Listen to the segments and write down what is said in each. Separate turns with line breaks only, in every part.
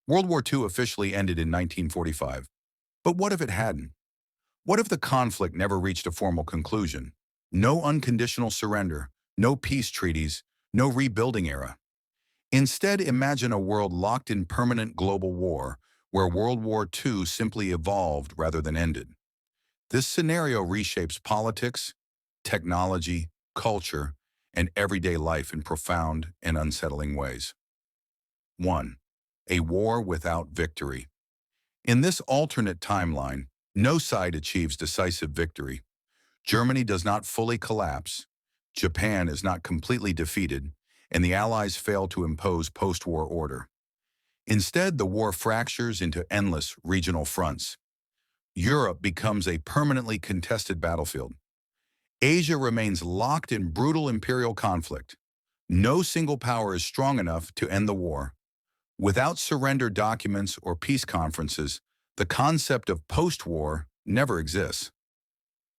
World War II officially ended in 1945. But what if it hadn't? What if the conflict never reached a formal conclusion? No unconditional surrender, no peace treaties, no rebuilding era. Instead, imagine a world locked in permanent global war, where World War II simply evolved rather than ended. This scenario reshapes politics, technology, culture, and everyday life in profound and unsettling ways. 1. A war without victory. In this alternate timeline, no side achieves decisive victory. Germany does not fully collapse, Japan is not completely defeated, and the Allies fail to impose post-war order. Instead, the war fractures into endless regional fronts. Europe becomes a permanently contested battlefield. Asia remains locked in brutal imperial conflict. No single power is strong enough to end the war. Without surrender documents or peace conferences, the concept of post-war never exists.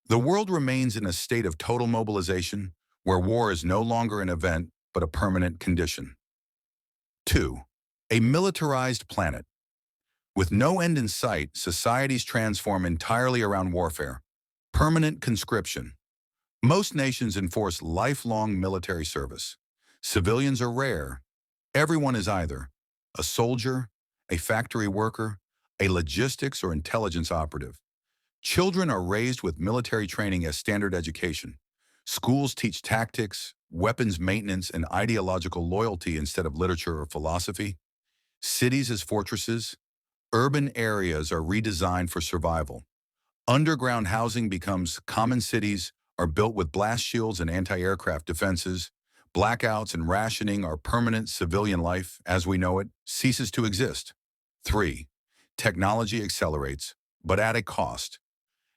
The world remains in a state of total mobilization, where war is no longer an event but a permanent condition. 2. A militarized planet. With no end in sight, societies transform entirely around warfare. Permanent conscription. Most nations enforce lifelong military service. Civilians are rare. Everyone is either a soldier, a factory worker, a logistics or intelligence operative. Children are raised with military training as standard education. Schools teach tactics, weapons maintenance, and ideological loyalty instead of literature or philosophy. Cities as fortresses. Urban areas are redesigned for survival. Underground housing becomes common. Cities are built with blast shields and anti-aircraft defenses. Blackouts and rationing are permanent. Civilian life, as we know it, ceases to exist. 3. Technology accelerates, but at a cost.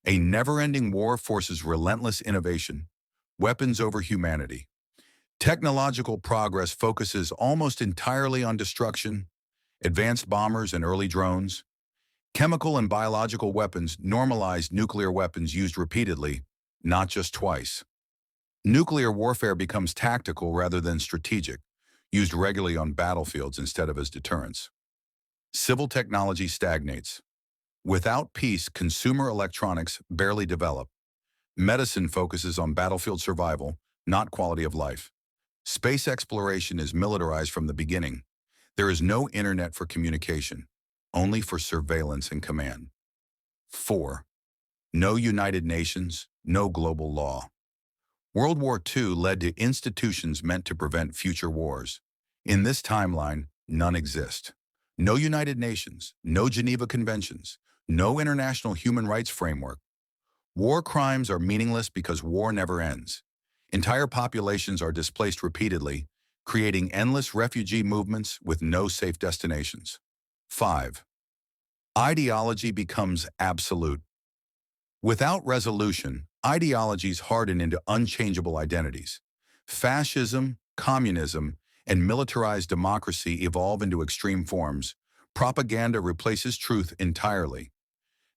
A never-ending war forces relentless innovation, weapons over humanity. Technological progress focuses almost entirely on destruction, advanced bombers and early drones. Chemical and biological weapons normalize nuclear weapons used repeatedly, not just twice. Nuclear warfare becomes tactical rather than strategic, used regularly on battlefields instead of as deterrence. Civil technology stagnates. Without peace, consumer electronics barely develop. Medicine focuses on battlefield survival, not quality of life. Space exploration is militarized from the beginning. There is no internet for communication, only for surveillance and command. 4. No United Nations, no global law. World War II led to institutions meant to prevent future wars. In this timeline, none exist. No United Nations, no Geneva Conventions, no international human rights framework. War crimes are meaningless because war never ends. Entire populations are displaced repeatedly, creating endless refugee movements with no safe destinations. 5. Ideology becomes absolute. Without resolution, ideologies harden into unchangeable identities. Fascism, communism, and militarized democracy evolve into extreme forms. Propaganda replaces truth entirely.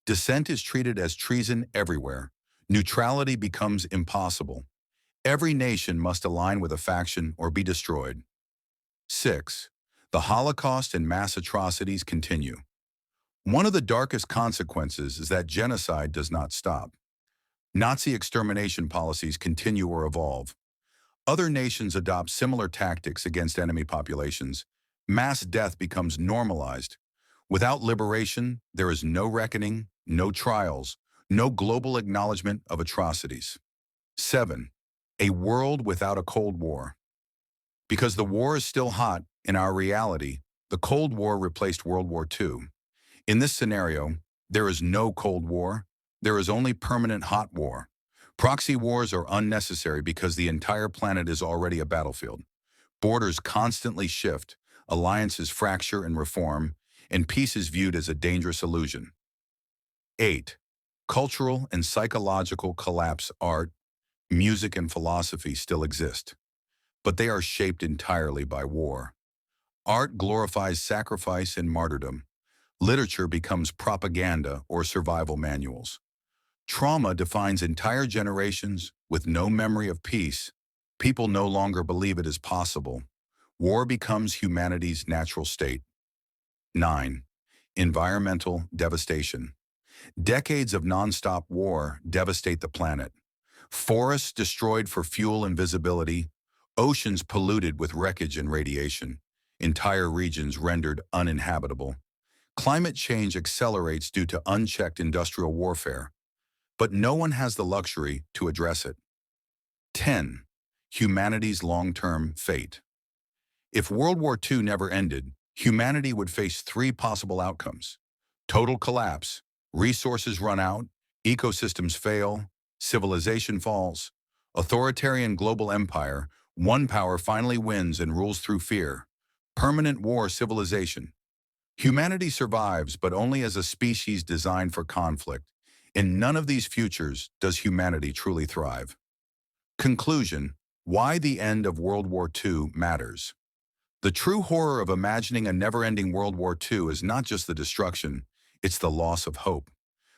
Dissent is treated as treason everywhere. Neutrality becomes impossible. Every nation must align with a faction or be destroyed. 6. The Holocaust and mass atrocities continue. One of the darkest consequences is that genocide does not stop. Nazi extermination policies continue or evolve. Other nations adopt similar tactics against enemy populations. Mass death becomes normalized. Without liberation, there is no reckoning, no trials, no global acknowledgement of atrocities. 7. A world without a Cold War. Because the war is still hot in our reality, the Cold War replaced World War II. In this scenario, there is no Cold War, there is only permanent hot war. Proxy wars are unnecessary because the entire planet is already a battlefield. Borders constantly shift, alliances fracture and reform, and peace is viewed as a dangerous illusion. 8. Cultural and psychological collapse. Art, music, and philosophy still exist, but they are shaped entirely by war. Art glorifies sacrifice and martyrdom. Literature becomes propaganda or survival manuals. Trauma defines entire generations. With no memory of peace, people no longer believe it is possible. War becomes humanity's natural state. 9. Environmental devastation. Decades of nonstop war devastate the planet. Forests destroyed for fuel and visibility, oceans polluted with wreckage and radiation, entire regions rendered uninhabitable. Climate change accelerates due to unchecked industrial warfare, but no one has the luxury to address it. 10. Humanity's long-term fate. If World War II never ended, humanity would face three possible outcomes: total collapse, resources run out, ecosystems fail, civilization falls, authoritarian global empire, one power finally wins and rules through fear, permanent war civilization. Humanity survives, but only as a species designed for conflict. In none of these futures does humanity truly thrive. Conclusion: why the end of World War II matters. The true horror of imagining a never-ending World War II is not just the destruction, it's the loss of hope.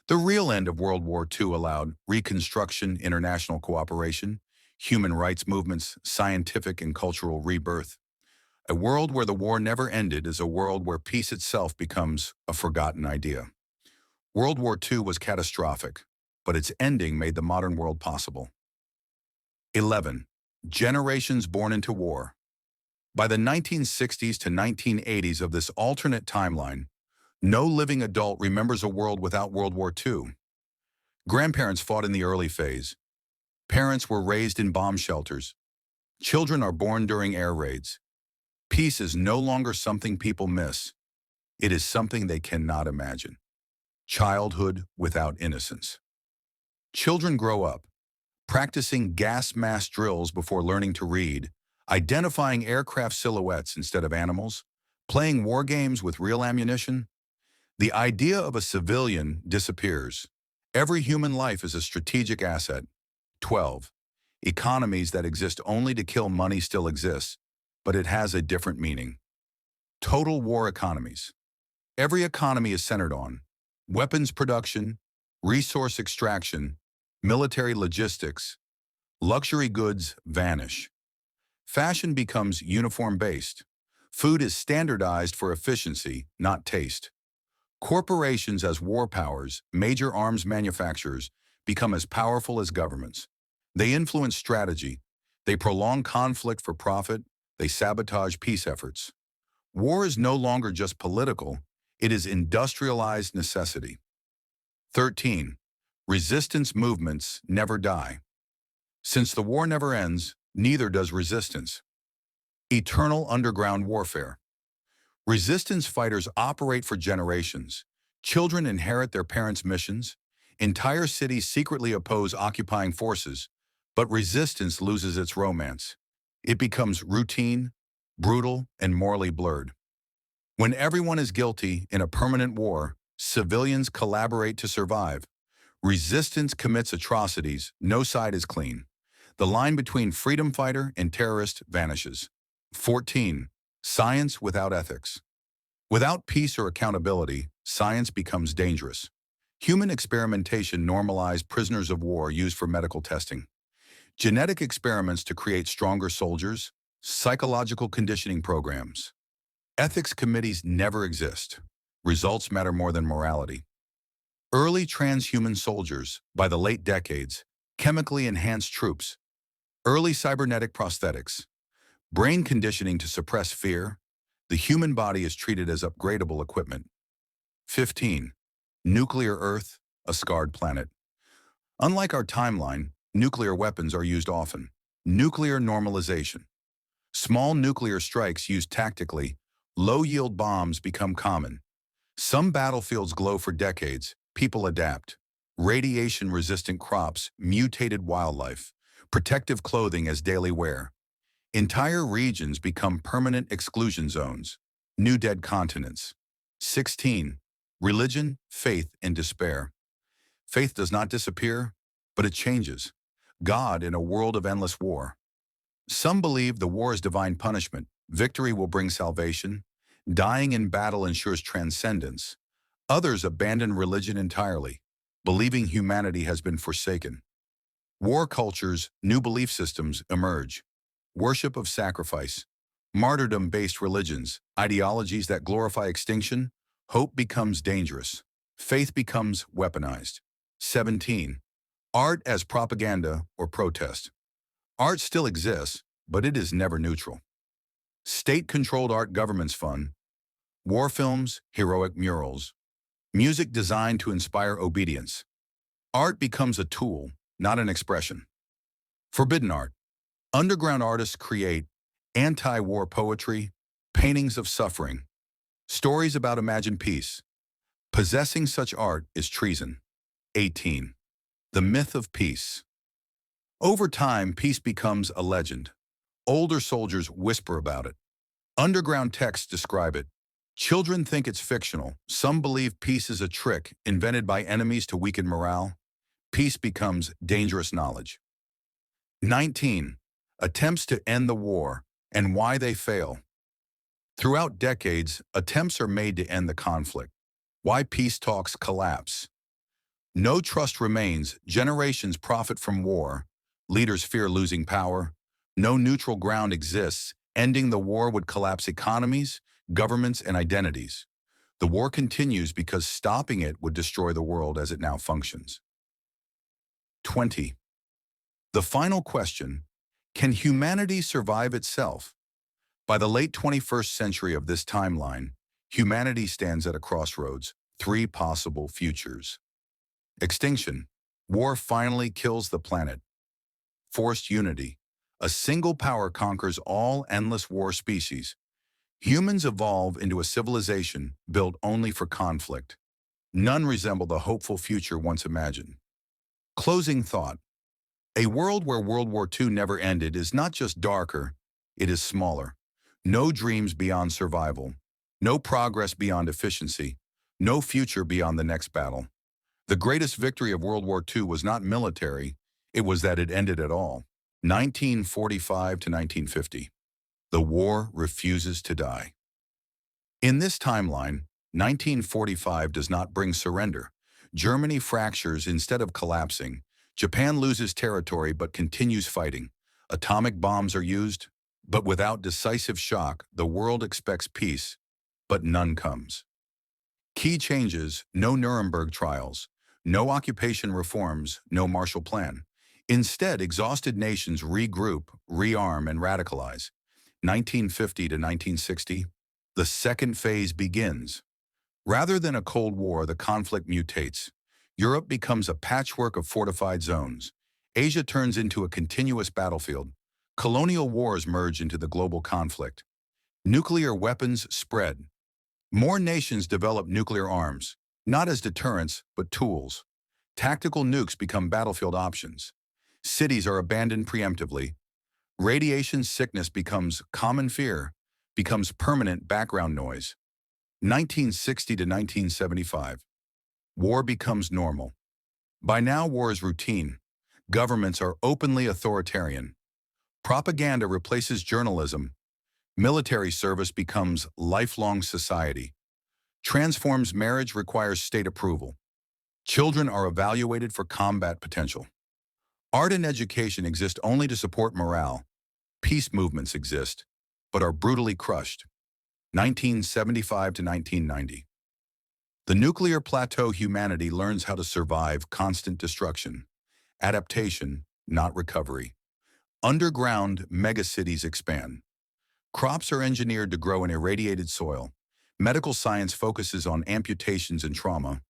The real end of World War II allowed reconstruction, international cooperation, human rights movements, scientific and cultural rebirth. A world where the war never ended is a world where peace itself becomes a forgotten idea. World War II was catastrophic, but its ending made the modern world possible. 11. Generations born into war. By the 1960s to 1980s of this alternate timeline, no living adult remembers a world without World War II. Grandparents fought in the early phase. Parents were raised in bomb shelters. Children are born during air raids. Peace is no longer something people miss. It is something they cannot imagine. Childhood without innocence. Children grow up, practicing gas mask drills before learning to read, identifying aircraft silhouettes instead of animals, playing war games with real ammunition. The idea of a civilian disappears. Every human life is a strategic asset. 12. Economies that exist only to kill money still exist, but it has a different meaning. Total war economies. Every economy is centered on weapons production, resource extraction, military logistics. Luxury goods vanish. Fashion becomes uniform-based. Food is standardized for efficiency, not taste. Corporations as war powers, major arms manufacturers, become as powerful as governments. They influence strategy. They prolong conflict for profit. They sabotage peace efforts. War is no longer just political. It is industrialized necessity. 13. Resistance movements never die. Since the war never ends, neither does resistance. Eternal underground warfare. Resistance fighters operate for generations. Children inherit their parents' missions. Entire cities secretly oppose occupying forces, but resistance loses its romance. It becomes routine, brutal, and morally blurred. When everyone is guilty in a permanent war, civilians collaborate to survive. Resistance commits atrocities, no side is clean. The line between freedom fighter and terrorist vanishes. 14. Science without ethics. Without peace or accountability, science becomes dangerous. Human experimentation normalized prisoners of war used for medical testing. Genetic experiments to create stronger soldiers, psychological conditioning programs. Ethics committees never exist. Results matter more than morality. Early transhuman soldiers, by the late decades, chemically enhanced troops. Early cybernetic prosthetics. Brain conditioning to suppress fear. The human body is treated as upgradable equipment. 15. Nuclear Earth, a scarred planet. Unlike our timeline, nuclear weapons are used often. Nuclear normalization. Small nuclear strikes used tactically, low-yield bombs become common. Some battlefields glow for decades, people adapt. Radiation-resistant crops, mutated wildlife, protective clothing as daily wear. Entire regions become permanent exclusion zones. New dead continents. 16. Religion, faith, and despair. Faith does not disappear, but it changes. God in a world of endless war. Some believe the war is divine punishment. Victory will bring salvation. Dying in battle ensures transcendence. Others abandon religion entirely, believing humanity has been forsaken. War cultures, new belief systems emerge. Worship of sacrifice. Martyrdom-based religions, ideologies that glorify extinction, hope becomes dangerous. Faith becomes weaponized. 17. Art as propaganda or protest. Art still exists, but it is never neutral. State-controlled art governments fund war films, heroic murals, music designed to inspire obedience. Art becomes a tool, not an expression. Forbidden art. Underground artists create anti-war poetry, paintings of suffering, stories about imagined peace. Possessing such art is treason. 18. The myth of peace. Over time, peace becomes a legend. Older soldiers whisper about it. Underground texts describe it. Children think it's fictional. Some believe peace is a trick invented by enemies to weaken morale. Peace becomes dangerous knowledge. 19. Attempts to end the war and why they fail. Throughout decades, attempts are made to end the conflict. Why peace talks collapse. No trust remains. Generations profit from war. Leaders fear losing power. No neutral ground exists. Ending the war would collapse economies, governments, and identities. The war continues because stopping it would destroy the world as it now functions. 20. The final question, can humanity survive itself? By the late 21st century of this timeline, humanity stands at a crossroads, 3 possible futures. Extinction. War finally kills the planet. Forced unity. A single power conquers all endless war species. Humans evolve into a civilization built only for conflict. None resemble the hopeful future once imagined. Closing thought. A world where World War II never ended is not just darker, it is smaller. No dreams beyond survival. No progress beyond efficiency. No future beyond the next battle. The greatest victory of World War II was not military, it was that it ended at all. 1945 to 1950. The war refuses to die. In this timeline, 1945 does not bring surrender. Germany fractures instead of collapsing. Japan loses territory but continues fighting. Atomic bombs are used, but without decisive shock, the world expects peace, but none comes. Key changes: no Nuremberg trials, no occupation reforms, no Marshall Plan. Instead, exhausted nations regroup, rearm, and radicalize. 1950 to 1960, the second phase begins. Rather than a Cold War, the conflict mutates. Europe becomes a patchwork of fortified zones. Asia turns into a continuous battlefield. Colonial wars merge into the global conflict. Nuclear weapons spread. More nations develop nuclear arms, not as deterrents, but tools. Tactical nukes become battlefield options. Cities are abandoned preemptively. Radiation sickness becomes common fear, becomes permanent background noise. 1960 to 1975. War becomes normal. By now, war is routine. Governments are openly authoritarian. Propaganda replaces journalism. Military service becomes lifelong society. Transforms marriage requires state approval. Children are evaluated for combat potential. Art and education exist only to support morale. Peace movements exist, but are brutally crushed. 1975 to 1990. The nuclear plateau. Humanity learns how to survive constant destruction. Adaptation, not recovery. Underground megacities expand. Crops are engineered to grow in irradiated soil. Medical science focuses on amputations and trauma.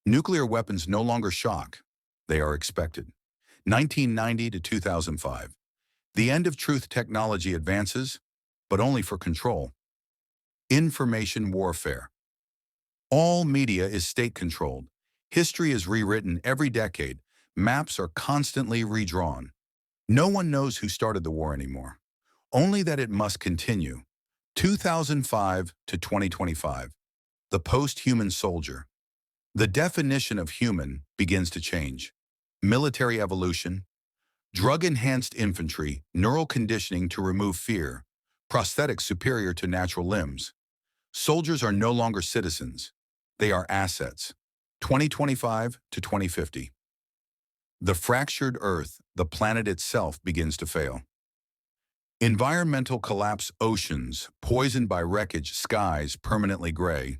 Nuclear weapons no longer shock. They are expected. 1990 to 2005. The end of truth. Technology advances, but only for control. Information warfare. All media is state-controlled. History is rewritten every decade. Maps are constantly redrawn. No one knows who started the war anymore, only that it must continue. 2005 to 2025. The post-human soldier. The definition of human begins to change. Military evolution, drug-enhanced infantry, neural conditioning to remove fear, prosthetics superior to natural limbs. Soldiers are no longer citizens. They are assets. 2025 to 2050. The fractured Earth, the planet itself, begins to fail. Environmental collapse: oceans, poisoned by wreckage, skies permanently gray.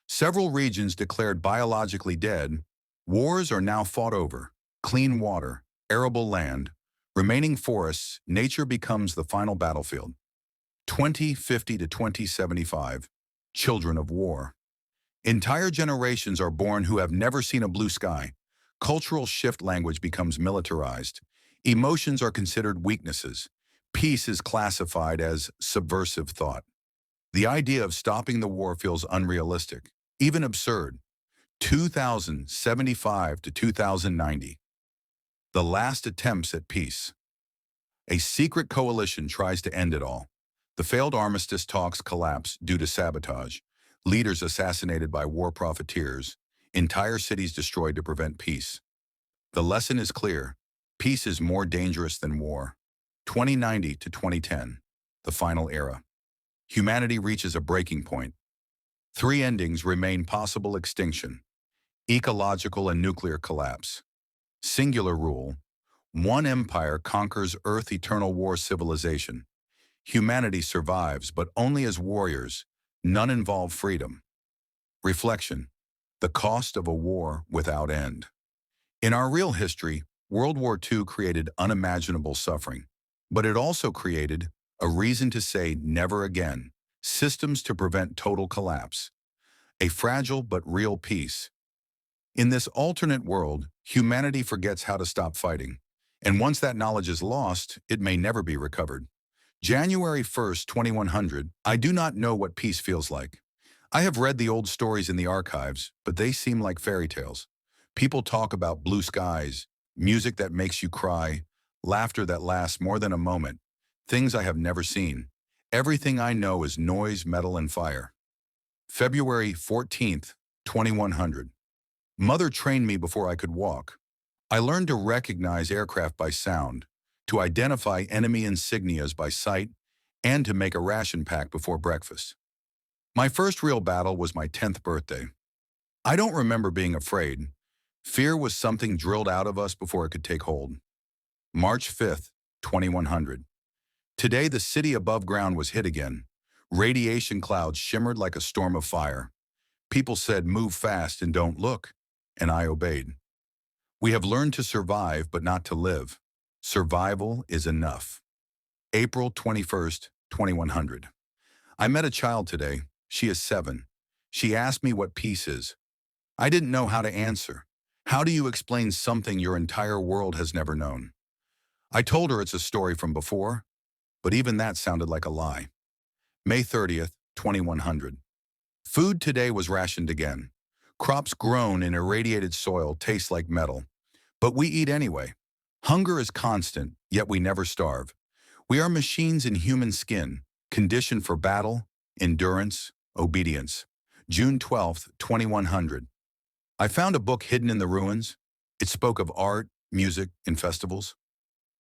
Several regions declared biologically dead. Wars are now fought over clean water, arable land, remaining forests. Nature becomes the final battlefield. 2050 to 2075, children of war. Entire generations are born who have never seen a blue sky. Cultural shift: language becomes militarized. Emotions are considered weaknesses. Peace is classified as subversive thought. The idea of stopping the war feels unrealistic, even absurd. 2075 to 2090, the last attempts at peace. A secret coalition tries to end it all. The failed armistice talks collapse due to sabotage. Leaders assassinated by war profiteers. Entire cities destroyed to prevent peace. The lesson is clear. Peace is more dangerous than war. 2090 to 2010, the final era. Humanity reaches a breaking point. Three endings remain possible: extinction, ecological and nuclear collapse, singular rule. One empire conquers Earth: eternal war civilization. Humanity survives, but only as warriors. None involve freedom. Reflection: the cost of a war without end. In our real history, World War II created unimaginable suffering, but it also created a reason to say never again, systems to prevent total collapse, a fragile but real peace. In this alternate world, humanity forgets how to stop fighting, and once that knowledge is lost, it may never be recovered. January 1st, 2100, I do not know what peace feels like. I have read the old stories in the archives, but they seem like fairy tales. People talk about blue skies, music that makes you cry, laughter that lasts more than a moment, things I have never seen. Everything I know is noise, metal, and fire. February 14th, 2100. Mother trained me before I could walk. I learned to recognize aircraft by sound, to identify enemy insignias by sight, and to make a ration pack before breakfast. My first real battle was my 10th birthday. I don't remember being afraid. Fear was something drilled out of us before it could take hold. March 5th, 2100. Today the city above ground was hit again. Radiation clouds shimmered like a storm of fire. People said, "Move fast and don't look," and I obeyed. We have learned to survive, but not to live. Survival is enough. April 21st, 2100. I met a child today. She is 7. She asked me what peace is. I didn't know how to answer. How do you explain something your entire world has never known? I told her it's a story from before, but even that sounded like a lie. May 30th, 2100. Food today was rationed again. Crops grown in irradiated soil taste like metal, but we eat anyway. Hunger is constant, yet we never starve. We are machines in human skin, conditioned for battle, endurance, obedience. June 12th, 2100. I found a book hidden in the ruins. It spoke of art, music, and festivals.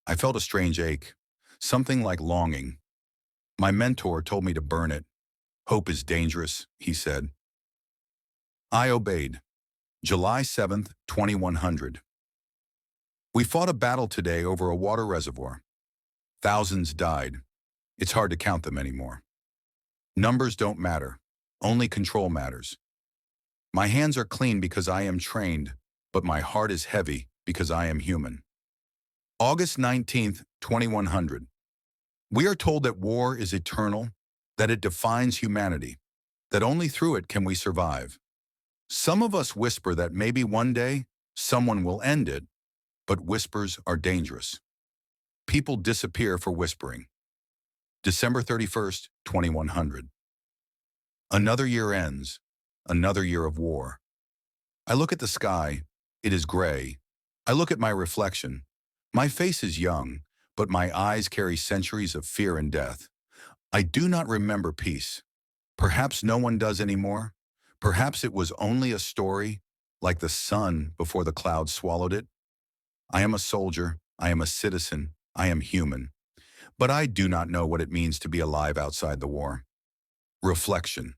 I felt a strange ache, something like longing. My mentor told me to burn it. Hope is dangerous, he said. I obeyed. July 7th, 2100. We fought a battle today over a water reservoir. Thousands died. It's hard to count them anymore. Numbers don't matter. Only control matters. My hands are clean because I am trained, but my heart is heavy because I am human. August 19th, 2100. We are told that war is eternal, that it defines humanity, that only through it can we survive. Some of us whisper that maybe one day someone will end it, but whispers are dangerous. People disappear for whispering. December 31st, 2100. Another year ends, another year of war. I look at the sky, it is gray. I look at my reflection. My face is young, but my eyes carry centuries of fear and death. I do not remember peace. Perhaps no one does anymore. Perhaps it was only a story, like the sun before the clouds swallowed it. I am a soldier, I am a citizen, I am human. But I do not know what it means to be alive outside the war. Reflection.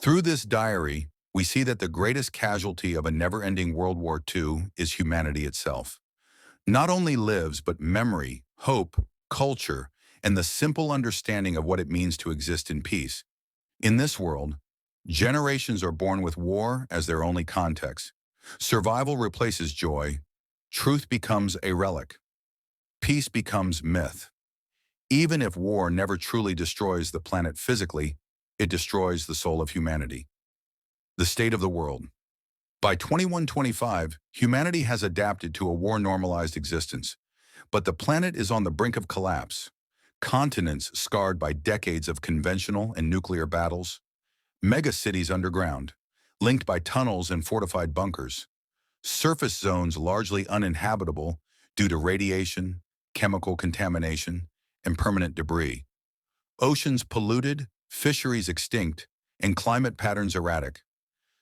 Through this diary, we see that the greatest casualty of a never-ending World War II is humanity itself. Not only lives, but memory, hope, culture, and the simple understanding of what it means to exist in peace. In this world, generations are born with war as their only context. Survival replaces joy, truth becomes a relic, peace becomes myth. Even if war never truly destroys the planet physically, it destroys the soul of humanity. The state of the world. By 2125, humanity has adapted to a war-normalized existence, but the planet is on the brink of collapse. Continents scarred by decades of conventional and nuclear battles, megacities underground, linked by tunnels and fortified bunkers, surface zones largely uninhabitable due to radiation, chemical contamination, and permanent debris, oceans polluted, fisheries extinct, and climate patterns erratic.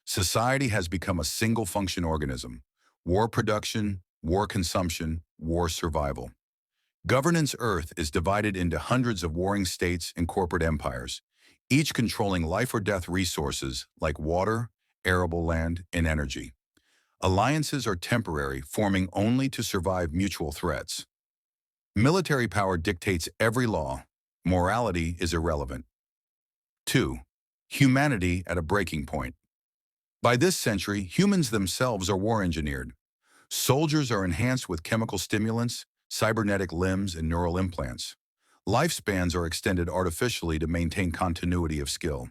Society has become a single-function organism: war production, war consumption, war survival. Governance Earth is divided into hundreds of warring states and corporate empires, each controlling life or death resources like water, arable land, and energy. Alliances are temporary, forming only to survive mutual threats. Military power dictates every law. Morality is irrelevant. 2. Humanity at a breaking point. By this century, humans themselves are war-engineered. Soldiers are enhanced with chemical stimulants, cybernetic limbs, and neural implants. Lifespans are extended artificially to maintain continuity of skill.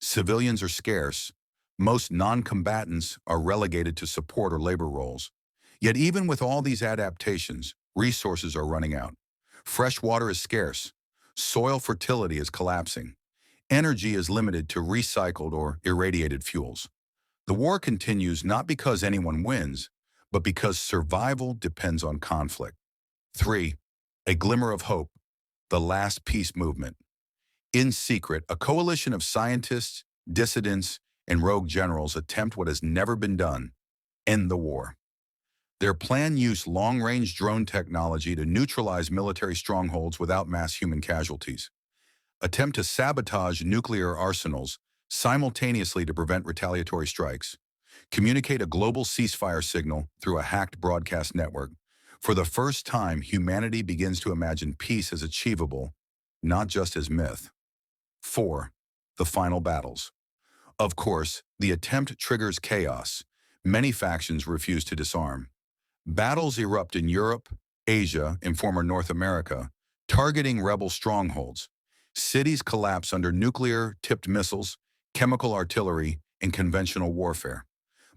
Civilians are scarce. Most non-combatants are relegated to support or labor roles. Yet even with all these adaptations, resources are running out. Fresh water is scarce. Soil fertility is collapsing. Energy is limited to recycled or irradiated fuels. The war continues not because anyone wins, but because survival depends on conflict. 3. A glimmer of hope. The last peace movement. In secret, a coalition of scientists, dissidents, and rogue generals attempt what has never been done: end the war. Their plan used long-range drone technology to neutralize military strongholds without mass human casualties. Attempt to sabotage nuclear arsenals simultaneously to prevent retaliatory strikes. Communicate a global ceasefire signal through a hacked broadcast network. For the first time, humanity begins to imagine peace as achievable, not just as myth. 4. The final battles. Of course, the attempt triggers chaos. Many factions refuse to disarm. Battles erupt in Europe, Asia, and former North America, targeting rebel strongholds. Cities collapse under nuclear-tipped missiles, chemical artillery, and conventional warfare.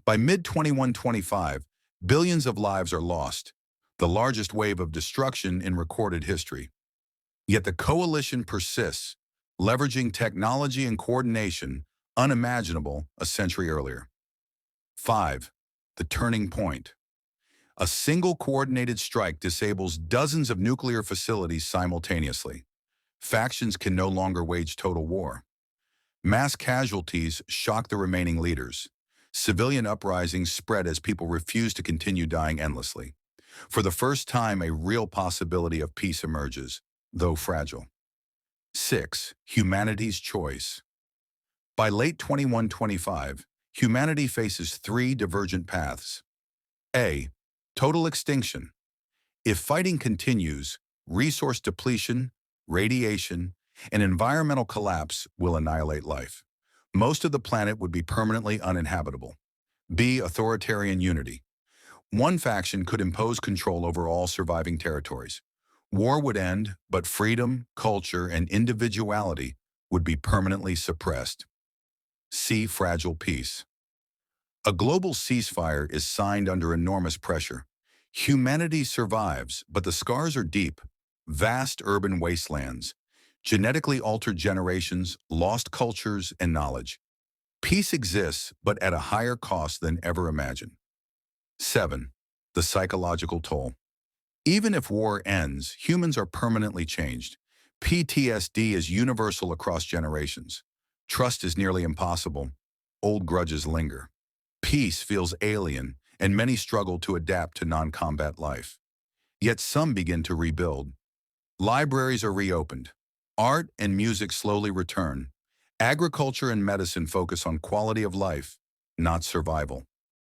By mid-2125, billions of lives are lost, the largest wave of destruction in recorded history. Yet the coalition persists, leveraging technology and coordination unimaginable a century earlier. 5. The turning point. A single coordinated strike disables dozens of nuclear facilities simultaneously. Factions can no longer wage total war. Mass casualties shock the remaining leaders. Civilian uprisings spread as people refuse to continue dying endlessly. For the first time, a real possibility of peace emerges, though fragile. 6. Humanity's choice. By late 2125, humanity faces three divergent paths. A. Total extinction. If fighting continues, resource depletion, radiation, and environmental collapse will annihilate life. Most of the planet would be permanently uninhabitable. B. Authoritarian unity. One faction could impose control over all surviving territories. War would end, but freedom, culture, and individuality would be permanently suppressed. C. Fragile peace. A global ceasefire is signed under enormous pressure. Humanity survives, but the scars are deep. Vast urban wastelands, genetically altered generations, lost cultures, and knowledge. Peace exists, but at a higher cost than ever imagined. 7. The psychological toll. Even if war ends, humans are permanently changed. PTSD is universal across generations. Trust is nearly impossible. Old grudges linger. Peace feels alien, and many struggle to adapt to non-combat life. Yet some begin to rebuild. Libraries are reopened. Art and music slowly return. Agriculture and medicine focus on quality of life, not survival.